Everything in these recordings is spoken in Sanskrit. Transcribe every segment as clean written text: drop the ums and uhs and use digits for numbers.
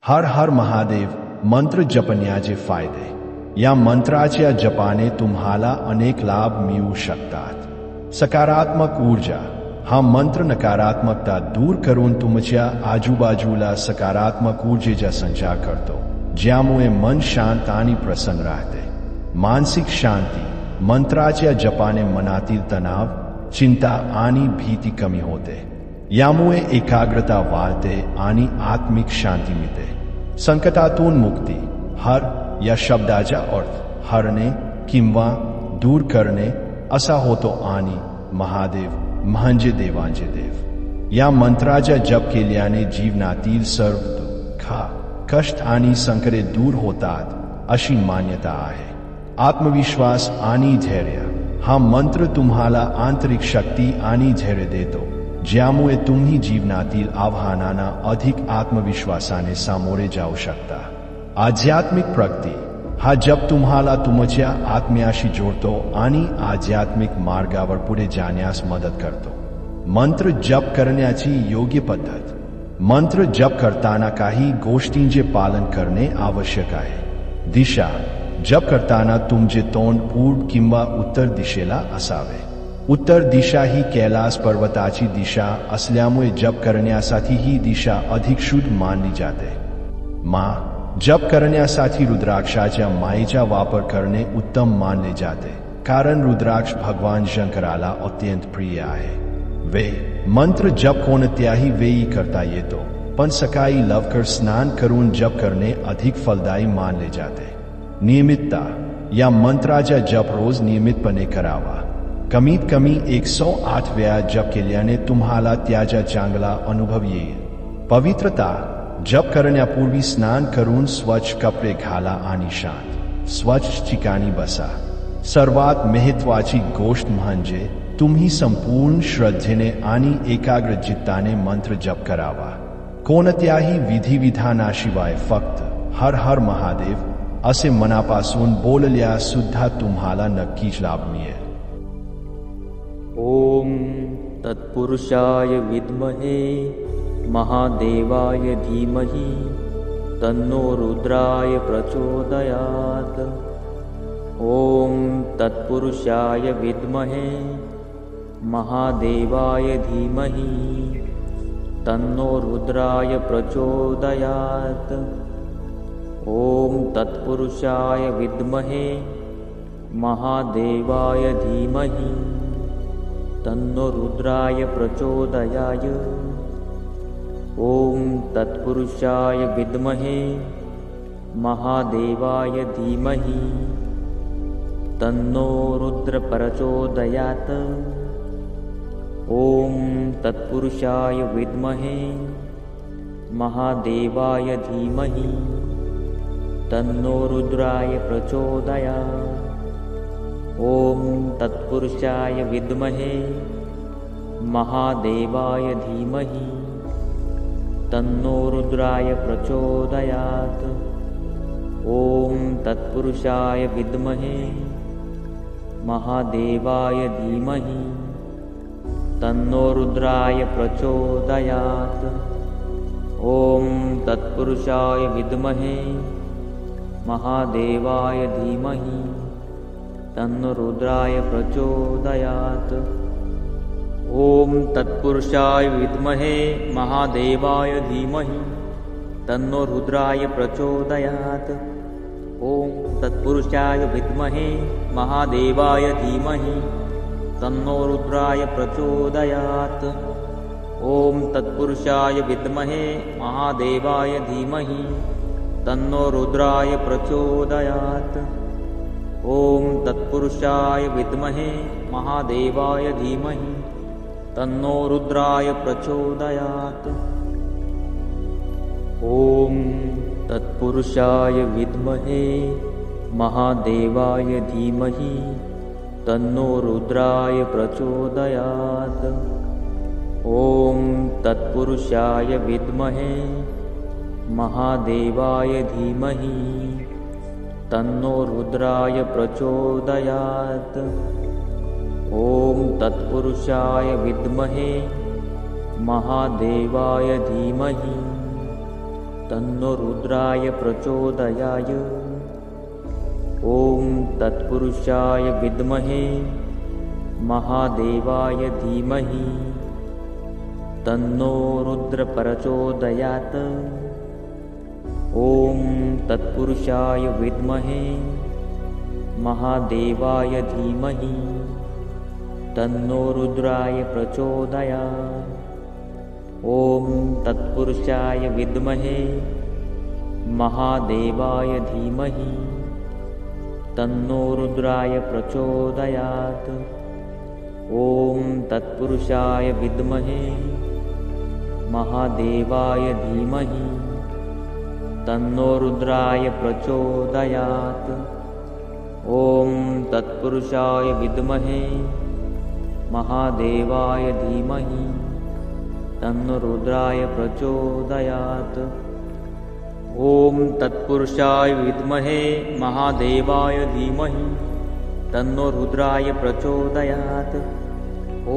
हर हर महादेव मंत्र जपण्याचे फायदे. या मंत्राच्या जपाने तुम्हाला अनेक लाभ मिळू शकतात. सकारात्मक ऊर्जा. हा मंत्र नकारात्मकता दूर करून तुमच्या आजूबाजूला सकारात्मक ऊर्जेचा संचार करतो, ज्यामुळे मन शांत आणि प्रसन्न राहते. मानसिक शांती. मंत्राच्या जपाने मनातील तणाव, चिंता आणि भीती कमी होते. यामुळे एकाग्रता वाढते आणि आत्मिक शांती मिळते. संकटातून मुक्ती. हर या शब्दाचा अर्थ हरणे किंवा दूर करणे असा होतो आणि महादेव म्हणजे देवांचे देव. या मंत्राचा जप केल्याने जीवनातील सर्व दुःख, कष्ट आणि संकटे दूर होतात अशी मान्यता आहे. आत्मविश्वास आणि धैर्य. हा मंत्र तुम्हाला आंतरिक शक्ती आणि धैर्य देतो, ज्यामुळे तुम्ही जीवनातील आव्हानांना अधिक आत्मविश्वासाने सामोरे जाऊ शकता. आध्यात्मिक प्रगती. हा जप तुम्हाला तुमच्या आत्म्याशी जोडतो आणि आध्यात्मिक मार्गावर पुढे जाण्यास मदत करतो. मंत्र जप करण्याची योग्य पद्धत. मंत्र जप करताना काही गोष्टींचे पालन करणे आवश्यक आहे. दिशा. जप करताना तुमचे तोंड पूर्व किंवा उत्तर दिशेला असावे. उत्तर दिशा ही कैलास पर्वताची दिशा असल्यामुळे जप करण्यासाठी ही दिशा अधिक शुद्ध मानली जाते. जप करण्यासाठी रुद्राक्षाच्या माळेचा वापर करणे उत्तम मानले जाते, कारण रुद्राक्ष भगवान शंकराला अत्यंत प्रिय आहे. मंत्र जप कोणत्याही वेळी करता येतो, पण सकाळी लवकर स्नान करून जप करणे अधिक फलदायी मानले जाते. नियमितता. या मंत्राचा जप रोज नियमितपणे करावा. कमीत कमी 108 वेळा जप केल्याने तुम्हाला त्याचा चांगला अनुभव येईल. पवित्रता. जप करण्यापूर्वी स्नान करून स्वच्छ कपडे घाला आणि शांत, स्वच्छ ठिकाणी बसा. सर्वात महत्त्वाची गोष्ट म्हणजे तुम्ही संपूर्ण श्रद्धेने आणि एकाग्रचित्ताने मंत्र जप करावा. कोणत्याही विधिविधानाशिवाय फक्त हर हर महादेव असे मनापासून बोलल्यास सुद्धा तुम्हाला नक्कीच लाभ मिळेल. ओम तत्पुरुषाय विद्महे महादेवाय धीमहि तन्नो रुद्राय प्रचोदयात्. ओम तत्पुरुषाय विद्महे महादेवाय धीमहि तन्नो रुद्राय प्रचोदयात्. ओम तत्पुरुषाय विद्महे महादेवाय धीमहि तन्नो रुद्राय प्रचोदयाय. ओम तत्पुरुषाय विद्महे महादेवाय धीमहि तन्नो रुद्र प्रचोदयात्. ओम तत्पुरुषाय विद्महे महादेवाय धीमहि तन्नो रुद्राय प्रचोदयात्. ओम तत्पुरुषाय विद्महे महादेवाय धीमहि तन्नो रुद्राय प्रचोदयात्. ओम तत्पुरुषाय विद्महे महादेवाय धीमहि तन्नो रुद्राय प्रचोदयात्. ओम तत्पुरुषाय विद्महे महादेवाय धीमहि तन्नो रुद्राय प्रचोदयात्. ओम तत्पुरुषाय विद्महे महादेवाय धीमहि तन्नो रुद्राय प्रचोदयात्. ओम तत्पुरुषाय विद्महे महादेवाय धीमहि तन्नो रुद्राय प्रचोदयात्. ओम तत्पुरुषाय विद्महे महादेवाय धीमहि तन्नो रुद्राय प्रचोदयात्. ओम तत्पुरुषाय विद्महे महादेवाय धीमहि तन्नो रुद्राय प्रचोदयात्. ओम तत्पुरुषाय विद्महे महादेवाय धीमहि तन्नो रुद्राय प्रचोदयात्. ओम तत्पुरुषाय विद्महे महादेवाय धीमहि तन्नो रुद्राय प्रचोदयात्. ओम तत्पुरुषाय विद्महे महादेवाय धीमहि तन्नो रुद्राय प्रचोदयाय। ॐ तत्पुरुषाय विद्महे महादेवाय धीमहि तन्नो रुद्र प्रचोदयात्। ॐ तत्पुरुषाय विद्महे महादेवाय धीमहि तन्नो रुद्राय प्रचोदयात्। ॐ तत्पुरुषाय विद्महे महादेवाय धीमहि तन्नो रुद्राय प्रचोदयात्। ॐ तत्पुरुषाय विद्महे महादेवाय धीमहि तन्नो रुद्राय प्रचोदयात्। ॐ तत्पुरुषाय विद्महे महादेवाय धीमहि तन्नो रुद्राय प्रचोदयात्। ॐ तत्पुरुषाय विद्महे महादेवाय धीमहि तन्नो रुद्राय प्रचोदयात्। ॐ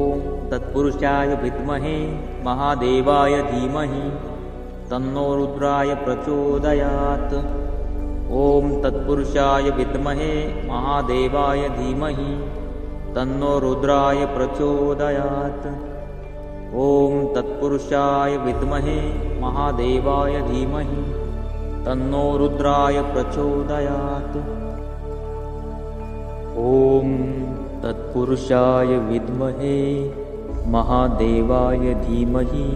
तत्पुरुषाय विद्महे महादेवाय धीमहि तन्नो रुद्राय प्रचोदयात्। ॐ तत्पुरुषाय विद्महे महादेवाय धीमहि तन्नो रुद्राय प्रचोदयात्। ॐ तत्पुरुषाय विद्महे महादेवाय धीमहि तन्नो रुद्राय प्रचोदयात्। ॐ तत्पुरुषाय विद्महे महादेवाय धीमहि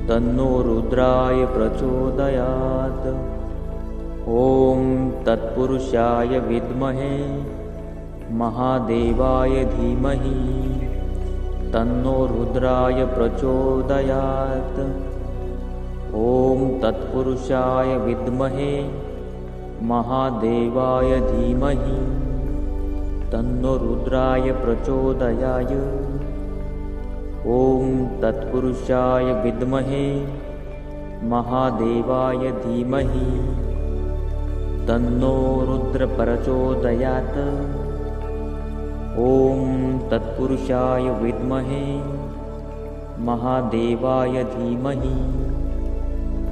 तन्नो रुद्राय प्रचोदयात्। ॐ तत्पुरुषाय विद्महे महादेवाय धीमहि तन्नो रुद्राय प्रचोदयात्। ॐ तत्पुरुषाय विद्महे महादेवाय धीमहि तन्नो रुद्राय प्रचोदयाय। ॐ तत्पुरुषाय विद्महे महादेवाय धीमहि तन्नो रुद्र प्रचोदयात्। ॐ तत्पुरुषाय विद्महे महादेवाय धीमहि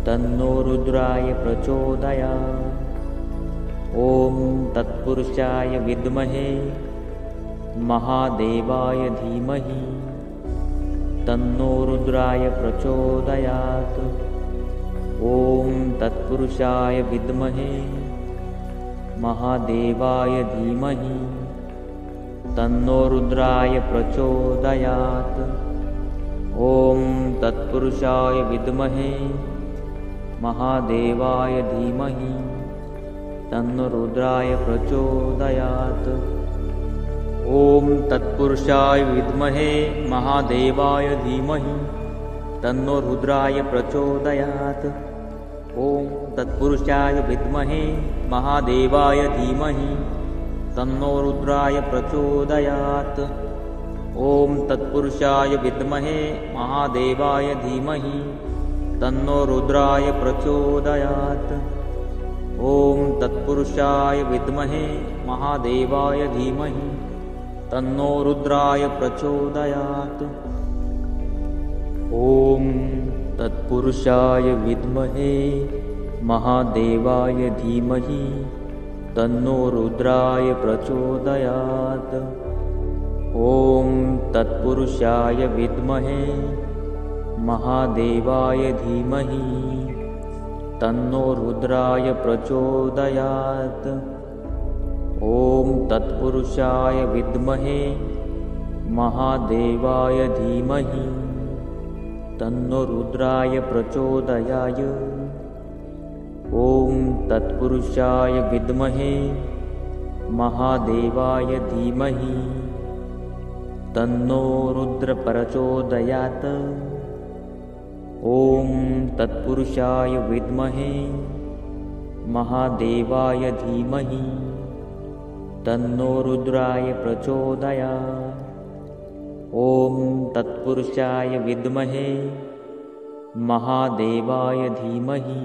तन्नो रुद्राय प्रचोदयात्। ॐ तत्पुरुषाय विद्महे महादेवाय धीमहि तन्नो रुद्राय प्रचोदयात्। ॐ तत्पुरुषाय विद्महे महादेवाय धीमहि तन्नो रुद्राय प्रचोदयात्। ॐ तत्पुरुषाय विद्महे महादेवाय धीमहि तन्नो रुद्राय प्रचोदयात्। ॐ तत्पुरुषाय विद्महे महादेवाय धीमहि तन्नो रुद्राय प्रचोदयात्। ॐ तत्पुरुषाय विद्महे महादेवाय धीमहि तन्नो रुद्राय प्रचोदयात्। ॐ तत्पुरुषाय विद्महे महादेवाय धीमहि तन्नो रुद्राय प्रचोदयात्। ॐ तत्पुरुषाय विद्महे महादेवाय धीमहि तन्नो रुद्राय प्रचोदयात्। ॐ तत्पुरुषाय विद्महे महादेवाय धीमहि तन्नो रुद्राय प्रचोदयात्। ॐ तत्पुरुषाय विद्महे महादेवाय धीमहि तन्नो रुद्राय प्रचोदयात्। ॐ तत्पुरुषाय विद्महे महादेवाय धीमहि तन्नो रुद्राय प्रचोदयाय। ॐ तत्पुरुषाय विद्महे महादेवाय धीमहि तन्नो रुद्र प्रचोदयात्। ॐ तत्पुरुषाय विद्महे महादेवाय धीमहि तन्नो रुद्राय प्रचोदयात्। ॐ तत्पुरुषाय विद्महे महादेवाय धीमहि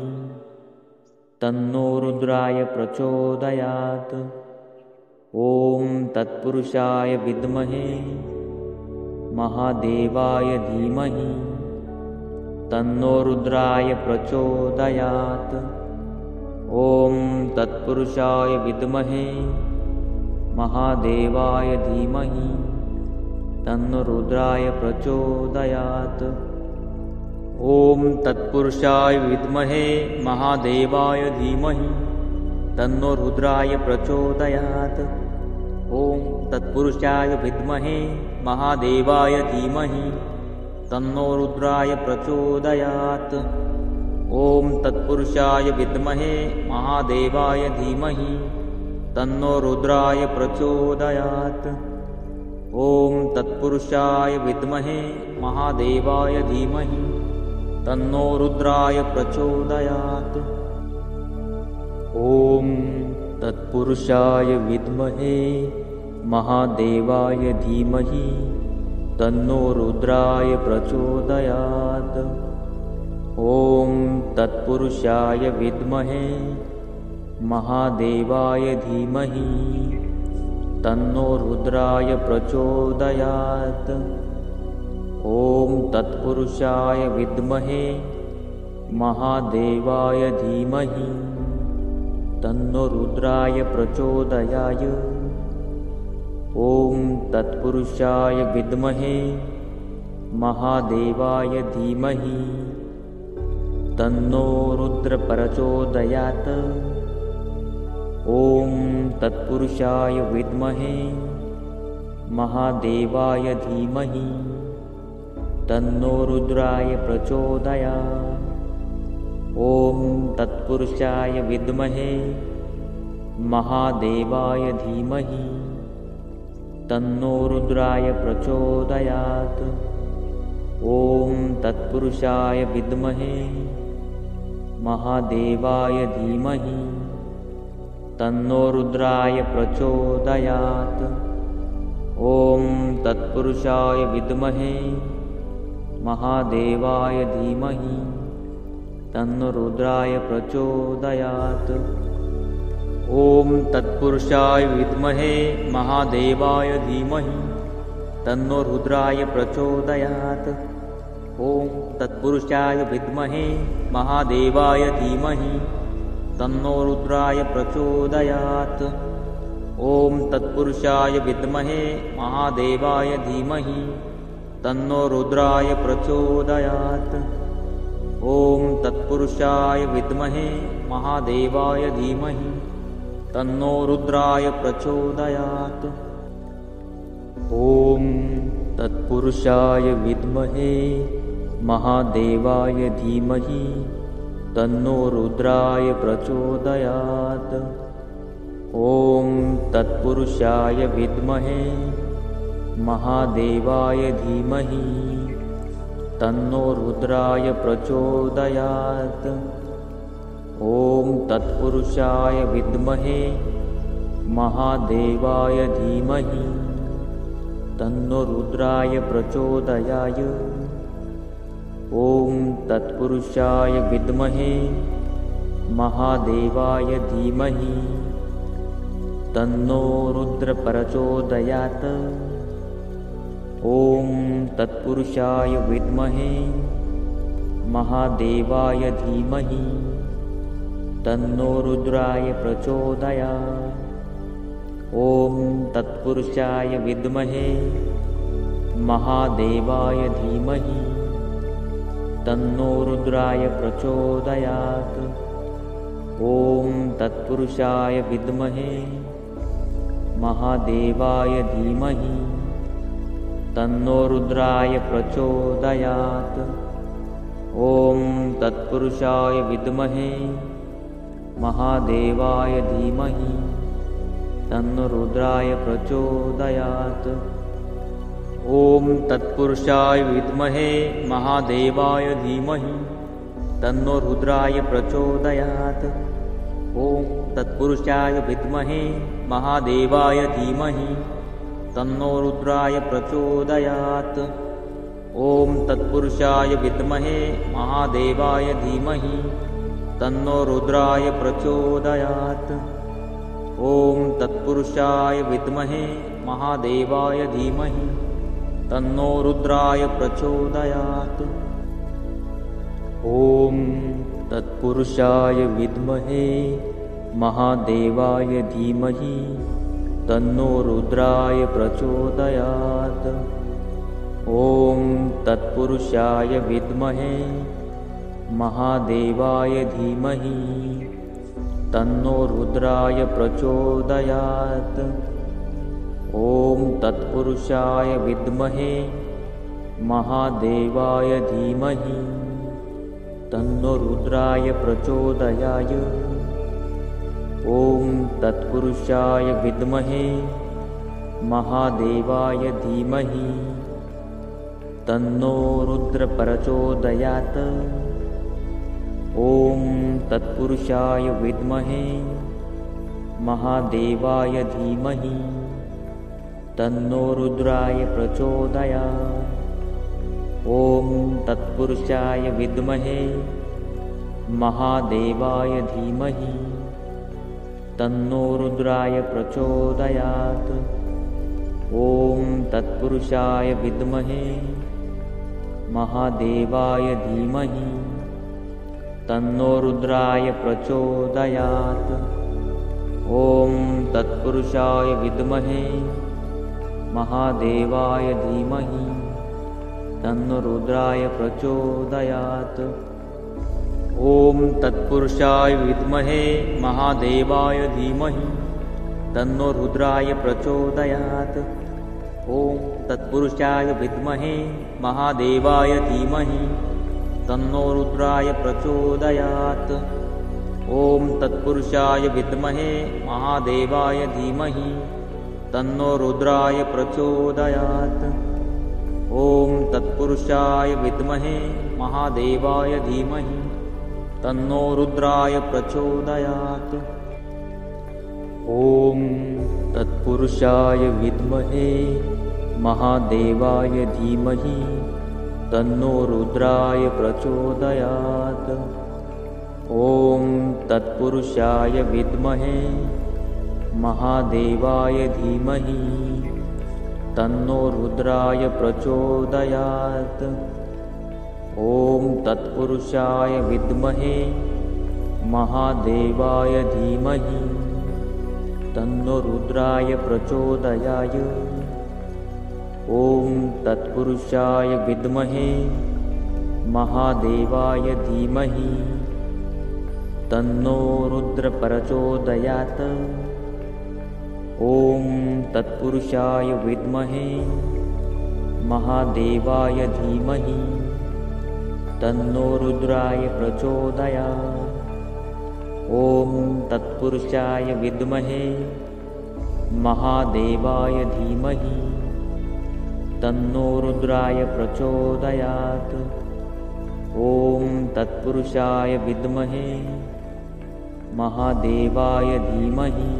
तन्नो रुद्राय प्रचोदयात्। ॐ तत्पुरुषाय विद्महे महादेवाय धीमहि तन्नो रुद्राय प्रचोदयात्। ॐ तत्पुरुषाय विद्महे महादेवाय धीमहि तन्नो रुद्राय प्रचोदयात्। ॐ तत्पुरुषाय विद्महे महादेवाय धीमहि तन्नो रुद्राय प्रचोदयात्। ॐ तत्पुरुषाय विद्महे महादेवाय धीमहि तन्नो रुद्राय प्रचोदयात्। ॐ तत्पुरुषाय विद्महे महादेवाय धीमहि तन्नो रुद्राय प्रचोदयात्। ॐ तत्पुरुषाय विद्महे महादेवाय धीमहि तन्नो रुद्राय प्रचोदयात्। ॐ तत्पुरुषाय विद्महे महादेवाय धीमहि तन्नो रुद्राय प्रचोदयात्। ॐ तत्पुरुषाय विद्महे महादेवाय धीमहि तन्नो रुद्राय प्रचोदयात्। ॐ तत्पुरुषाय विद्महे महादेवाय धीमहि तन्नो रुद्राय प्रचोदयाय। ॐ तत्पुरुषाय विद्महे महादेवाय धीमहि तन्नो रुद्र प्रचोदयात्। ॐ तत्पुरुषाय विद्महे महादेवाय धीमहि तन्नो रुद्राय प्रचोदयात्। ॐ तत्पुरुषाय विद्महे महादेवाय धीमहि तन्नो रुद्राय प्रचोदयात्। ॐ तत्पुरुषाय विद्महे महादेवाय धीमहि तन्नो रुद्राय प्रचोदयात्। ॐ तत्पुरुषाय विद्महे महादेवाय धीमहि तन्नो रुद्राय प्रचोदयात्। ॐ तत्पुरुषाय विद्महे महादेवाय धीमहि तन्नो रुद्राय प्रचोदयात्। ॐ तत्पुरुषाय विद्महे महादेवाय धीमहि तन्नो रुद्राय प्रचोदयात्। ॐ तत्पुरुषाय विद्महे महादेवाय धीमहि तन्नो रुद्राय प्रचोदयात्। ॐ तत्पुरुषाय विद्महे महादेवाय धीमहि तन्नो रुद्राय प्रचोदयात्। ॐ तत्पुरुषाय विद्महे महादेवाय धीमहि तन्नो रुद्राय प्रचोदयात्। ॐ तत्पुरुषाय विद्महे महादेवाय धीमहि तन्नो रुद्राय प्रचोदयात्। ॐ तत्पुरुषाय विद्महे महादेवाय धीमहि तन्नो रुद्राय प्रचोदयाय। ॐ तत्पुरुषाय विद्महे महादेवाय धीमहि तन्नो रुद्र प्रचोदयात्। ॐ तत्पुरुषाय विद्महे महादेवाय धीमहि तन्नो रुद्राय प्रचोदयात्। ॐ तत्पुरुषाय विद्महे महादेवाय धीमहि तन्नो रुद्राय प्रचोदयात्। ॐ तत्पुरुषाय विद्महे महादेवाय धीमहि तन्नो रुद्राय प्रचोदयात्। ॐ तत्पुरुषाय विद्महे महादेवाय धीमहि तन्नो रुद्राय प्रचोदयात्। ॐ तत्पुरुषाय विद्महे महादेवाय धीमहि तन्नो रुद्राय प्रचोदयात्। ॐ तत्पुरुषाय विद्महे महादेवाय धीमहि तन्नो रुद्राय प्रचोदयात्। ॐ तत्पुरुषाय विद्महे महादेवाय धीमहि तन्नो रुद्राय प्रचोदयात्। ॐ तत्पुरुषाय विद्महे महादेवाय धीमहि तन्नो रुद्राय प्रचोदयात्। ॐ तत्पुरुषाय विद्महे महादेवाय धीमहि तन्नो रुद्राय प्रचोदयात्। ॐ तत्पुरुषाय विद्महे महादेवाय धीमहि तन्नो रुद्राय प्रचोदयात्। ॐ तत्पुरुषाय विद्महे महादेवाय धीमहि तन्नो रुद्राय प्रचोदयाय। ॐ तत्पुरुषाय विद्महे महादेवाय धीमहि तन्नो रुद्र प्रचोदयात्। ॐ तत्पुरुषाय विद्महे महादेवाय धीमहि तन्नो रुद्राय प्रचोदयात्। ॐ तत्पुरुषाय विद्महे महादेवाय धीमहि तन्नो रुद्राय प्रचोदयात्। ॐ तत्पुरुषाय विद्महे महादेवाय धीमहि तन्नो रुद्राय प्रचोदयात्। ॐ तत्पुरुषाय विद्महे महादेवाय धीमहि तन्नो रुद्राय प्रचोदयात्। ॐ तत्पुरुषाय विद्महे महादेवाय धीमहि तन्नो रुद्राय प्रचोदयात्। ॐ तत्पुरुषाय विद्महे महादेवाय धीमहि तन्नो रुद्राय प्रचोदयात्। ॐ तत्पुरुषाय विद्महे महादेवाय धीमहि तन्नो रुद्राय प्रचोदयात्। ॐ तत्पुरुषाय विद्महे महादेवाय धीमहि तन्नो रुद्राय प्रचोदयात्। ॐ तत्पुरुषाय विद्महे महादेवाय धीमहि तन्नो रुद्राय प्रचोदयात्। ॐ तत्पुरुषाय विद्महे महादेवाय धीमहि तन्नो रुद्राय प्रचोदयात्। ॐ तत्पुरुषाय विद्महे महादेवाय धीमहि तन्नो रुद्राय प्रचोदयाय। ॐ तत्पुरुषाय विद्महे महादेवाय धीमहि तन्नो रुद्र प्रचोदयात्। ॐ तत्पुरुषाय विद्महे महादेवाय धीमहि तन्नो रुद्राय प्रचोदयात्। ॐ तत्पुरुषाय विद्महे महादेवाय धीमहि तन्नो रुद्राय प्रचोदयात्। ॐ तत्पुरुषाय विद्महे महादेवाय धीमहि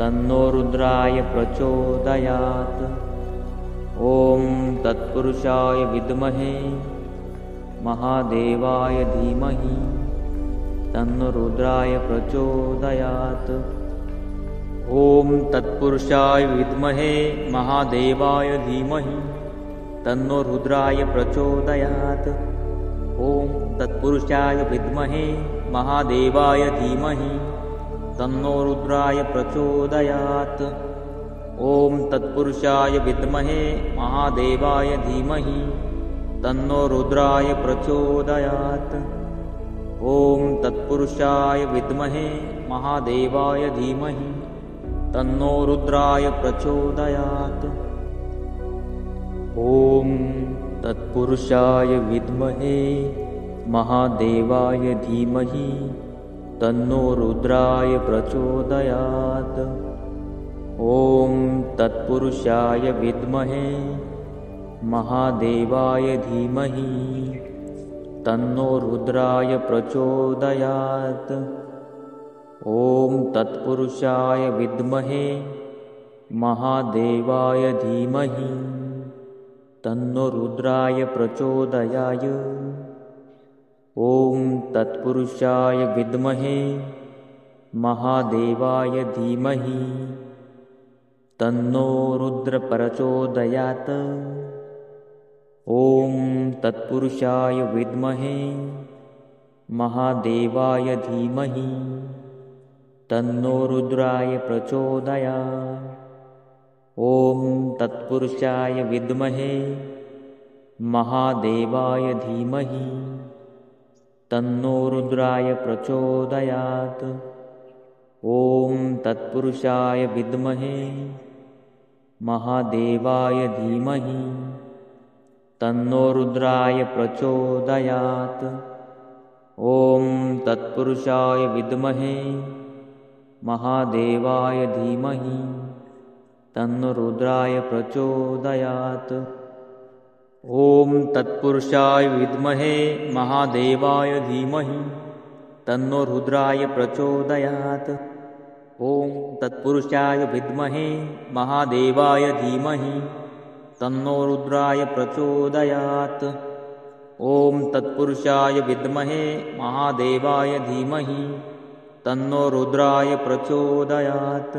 तन्नो रुद्राय प्रचोदयात्। ॐ तत्पुरुषाय विद्महे महादेवाय धीमहि तन्नो रुद्राय प्रचोदयात्। ॐ तत्पुरुषाय विद्महे महादेवाय धीमहि तन्नो रुद्राय प्रचोदयात्। ॐ तत्पुरुषाय विद्महे महादेवाय धीमहि तन्नो रुद्राय प्रचोदयात्। ॐ तत्पुरुषाय विद्महे महादेवाय धीमहि तन्नो रुद्राय प्रचोदयात्। ॐ तत्पुरुषाय विद्महे महादेवाय धीमहि तन्नो रुद्राय प्रचोदयात्। ॐ तत्पुरुषाय विद्महे महादेवाय धीमहि तन्नो रुद्राय प्रचोदयात्। ॐ तत्पुरुषाय विद्महे महादेवाय धीमहि तन्नो रुद्राय प्रचोदयात्। ॐ तत्पुरुषाय विद्महे महादेवाय धीमहि तन्नो रुद्राय प्रचोदयाय। ॐ तत्पुरुषाय विद्महे महादेवाय धीमहि तन्नो रुद्र प्रचोदयात्। ॐ तत्पुरुषाय विद्महे महादेवाय धीमहि तन्नो रुद्राय प्रचोदयात्। ॐ तत्पुरुषाय विद्महे महादेवाय धीमहि तन्नो रुद्राय प्रचोदयात्। ॐ तत्पुरुषाय विद्महे महादेवाय धीमहि तन्नो रुद्राय प्रचोदयात्। ॐ तत्पुरुषाय विद्महे महादेवाय धीमहि तन्नो रुद्राय प्रचोदयात्। ॐ तत्पुरुषाय विद्महे महादेवाय धीमहि तन्नो रुद्राय प्रचोदयात्। ॐ तत्पुरुषाय विद्महे महादेवाय धीमहि तन्नो रुद्राय प्रचोदयात्। ॐ तत्पुरुषाय विद्महे महादेवाय धीमहि तन्नो रुद्राय प्रचोदयात्।